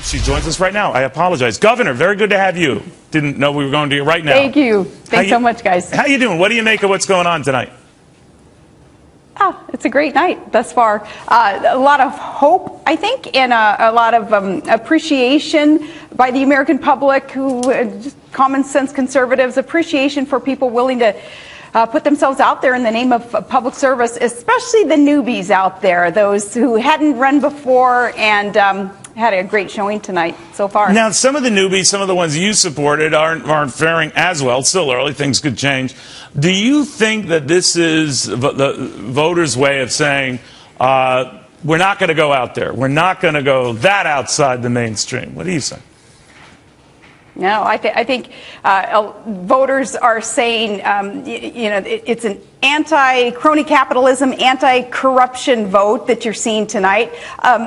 She joins us right now. I apologize. Governor, very good to have you. Didn't know we were going to you right now. Thank you. Thanks so much, guys. How you doing? What do you make of what's going on tonight? Oh, it's a great night thus far. A lot of hope, I think, and a lot of appreciation by the American public, who just common sense conservatives, appreciation for people willing to put themselves out there in the name of public service, especially the newbies out there, those who hadn't run before and had a great showing tonight so far. Now, some of the newbies, some of the ones you supported, aren't faring as well. It's still early. Things could change. Do you think that this is the voters' way of saying, we're not going to go out there. We're not going to go that outside the mainstream? What do you say? No, I think voters are saying, it's an anti-crony capitalism, anti-corruption vote that you're seeing tonight.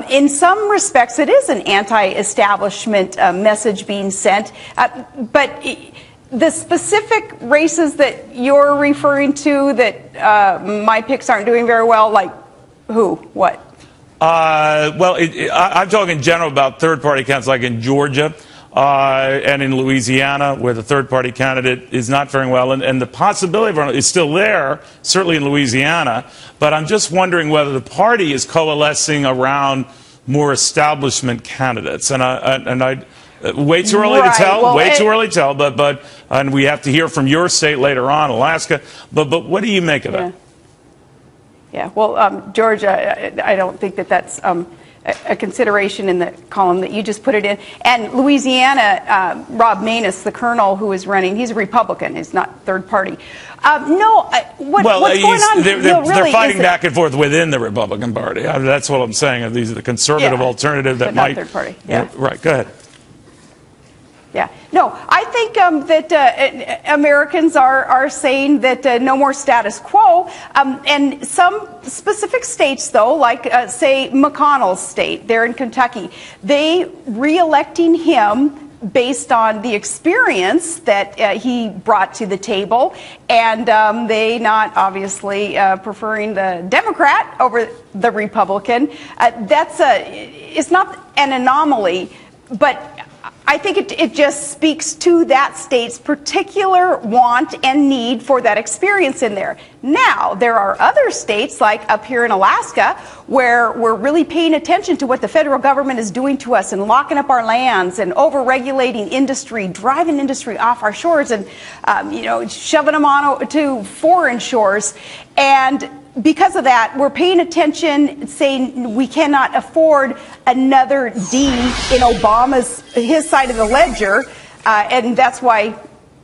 In some respects, it is an anti-establishment message being sent. But the specific races that you're referring to that my picks aren't doing very well, like who, what? Well, I'm talking in general about third-party candidates, like in Georgia. And in Louisiana, where the third-party candidate is not faring well, and the possibility of is still there, certainly in Louisiana. But I'm just wondering whether the party is coalescing around more establishment candidates. And I way too early to tell. Well, way too early to tell. But and we have to hear from your state later on, Alaska. But what do you make of it? Yeah. Well, Georgia, I don't think that's a consideration in the column that you just put it in. And Louisiana, Rob Maness, the colonel who is running, he's a Republican. He's not third party. What's going on? They're fighting back and forth within the Republican Party. That's what I'm saying. These are the conservative alternative that might. Not third party. Yeah. Right. Go ahead. Yeah. No, I think that Americans are saying that no more status quo. And some specific states, though, like, say, McConnell's state, there in Kentucky, they re-electing him based on the experience that he brought to the table, and they not obviously preferring the Democrat over the Republican. It's not an anomaly, but I think it just speaks to that state's particular want and need for that experience in there. Now, there are other states, like up here in Alaska, where we're really paying attention to what the federal government is doing to us and locking up our lands and over-regulating industry, driving industry off our shores and, shoving them on to foreign shores. And because of that, we're paying attention, saying we cannot afford another D in his side of the ledger, and that's why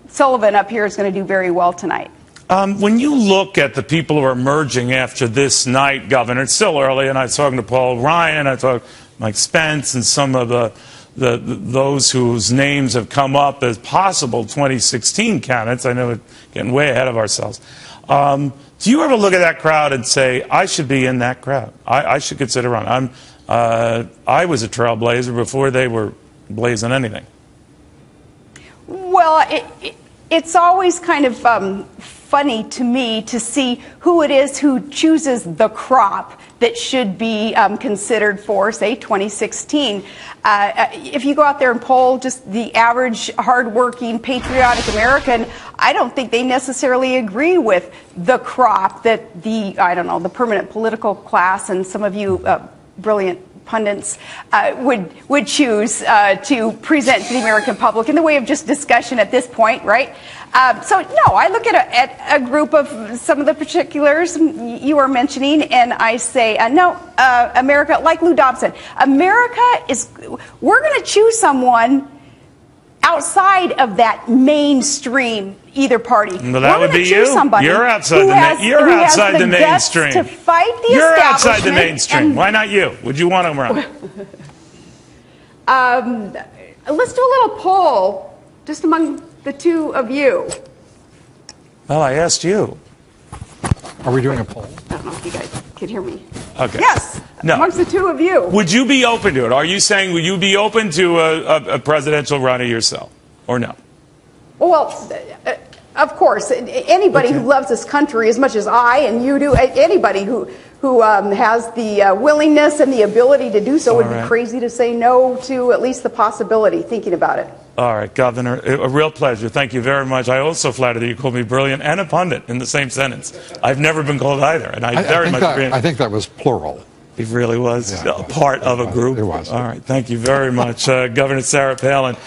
Sullivan up here is going to do very well tonight. When you look at the people who are emerging after this night, Governor, it's still early, and I was talking to Paul Ryan, I talked to Mike Spence, and some of those whose names have come up as possible 2016 candidates. I know we're getting way ahead of ourselves. Do you ever look at that crowd and say, I should be in that crowd? I should consider running. I was a trailblazer before they were blazing anything. Well, it's always kind of funny to me to see who it is who chooses the crop that should be considered for, say, 2016. If you go out there and poll just the average, hardworking, patriotic American, I don't think they necessarily agree with the crop that the permanent political class and some of you brilliant pundits would choose to present to the American public in the way of just discussion at this point, right? So, no, I look at a group of some of the particulars you are mentioning, and I say, no, America, like Lou Dobbs said, we're going to choose someone outside of that mainstream either party. Well, that would be you. You're outside the mainstream. To fight the You're outside the mainstream. Why not you? Would you want to run? Let's do a little poll just among the two of you. Well, I asked you. Are we doing a poll? I don't know if you guys can hear me. Okay. Yes. No. Amongst the two of you. Would you be open to it? Are you saying would you be open to a presidential runner yourself, or no? Well, of course, anybody who loves this country as much as I and you do, anybody who who has the willingness and the ability to do so. Would All right. be crazy to say no to at least the possibility, thinking about it. All right, Governor, a real pleasure. Thank you very much. I also flatter that you called me brilliant and a pundit in the same sentence. I've never been called either, and I very much agree. I think that was plural. It really was a part of a group. It was. All right, thank you very much, Governor Sarah Palin.